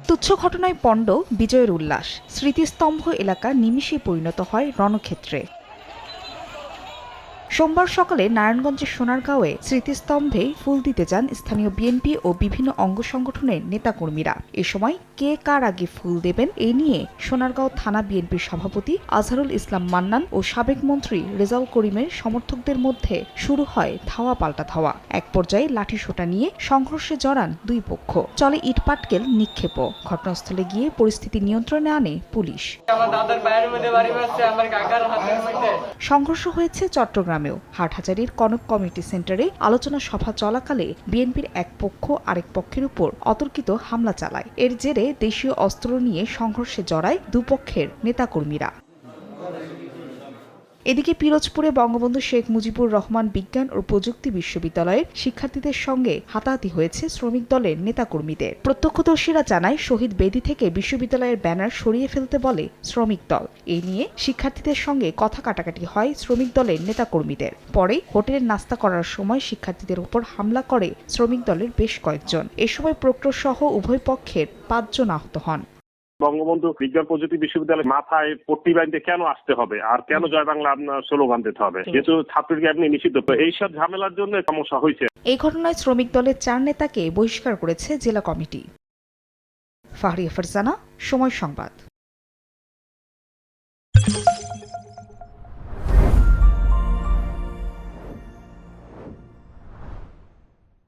তুচ্ছ ঘটনায় পণ্ড বিজয়ের উল্লাস, স্মৃতিস্তম্ভ এলাকা নিমিষেই পরিণত হয় রণক্ষেত্রে। সোমবার সকালে নারায়ণগঞ্জের সোনারগাঁওয়ে স্মৃতিস্তম্ভে ফুল দিতে যান স্থানীয় বিএনপি ও বিভিন্ন অঙ্গ সংগঠনের নেতাকর্মীরা। এ সময় কে কার আগে ফুল দেবেন এ নিয়ে সোনারগাঁও থানা বিএনপির সভাপতি আজহারুল ইসলাম মান্নান ও সাবেক মন্ত্রী রেজাউল করিমের সমর্থকদের মধ্যে শুরু হয় ধাওয়া পাল্টা ধাওয়া। এক পর্যায়ে লাঠিসোঁটা নিয়ে সংঘর্ষে জড়ান দুই পক্ষ। চলে ইটপাটকেল নিক্ষেপও। ঘটনাস্থলে গিয়ে পরিস্থিতি নিয়ন্ত্রণে আনে পুলিশ। সংঘর্ষ হয়েছে চট্টগ্রামেও। হাটহাজারীর কনক কমিউনিটি সেন্টারে আলোচনা সভা চলাকালে বিএনপির এক পক্ষ আরেক পক্ষের উপর অতর্কিত হামলা চালায়। এর জেরে দেশীয় অস্ত্র নিয়ে সংঘর্ষে জড়ায় দুপক্ষের নেতাকর্মীরা। এদিকে পিরোজপুরে বঙ্গবন্ধু শেখ মুজিবুর রহমান বিজ্ঞান ও প্রযুক্তি বিশ্ববিদ্যালয়ের শিক্ষার্থীদের সঙ্গে হাতাহাতি হয়েছে শ্রমিক দলের নেতাকর্মীদের। প্রত্যক্ষদর্শীরা জানায়, শহীদ বেদি থেকে বিশ্ববিদ্যালয়ের ব্যানার সরিয়ে ফেলতে বলে শ্রমিক দল। এ নিয়ে শিক্ষার্থীদের সঙ্গে কথা কাটাকাটি হয় শ্রমিক দলের নেতাকর্মীদের। পরে হোটেলে নাস্তা করার সময় শিক্ষার্থীদের উপর হামলা করে শ্রমিক দলের বেশ কয়েকজন। এ সময় প্রক্টর সহ উভয় পক্ষের ৫ জন আহত হন। বঙ্গবন্ধু বিজ্ঞান প্রযুক্তি বিশ্ববিদ্যালয়ে মাথায় পট্টি বাঁধতে কেন আসতে হবে, আর কেন জয় বাংলা স্লোগান দিতে হবে, যেহেতু ছাত্রলীগ এমনি নিষিদ্ধ, এইসব ঝামেলার জন্য সমস্যা হয়েছে। এই ঘটনায় শ্রমিক দলের ৪ নেতাকে বহিষ্কার করেছে জেলা কমিটি। ফাহরিয়া ফারজানা, সময় সংবাদ।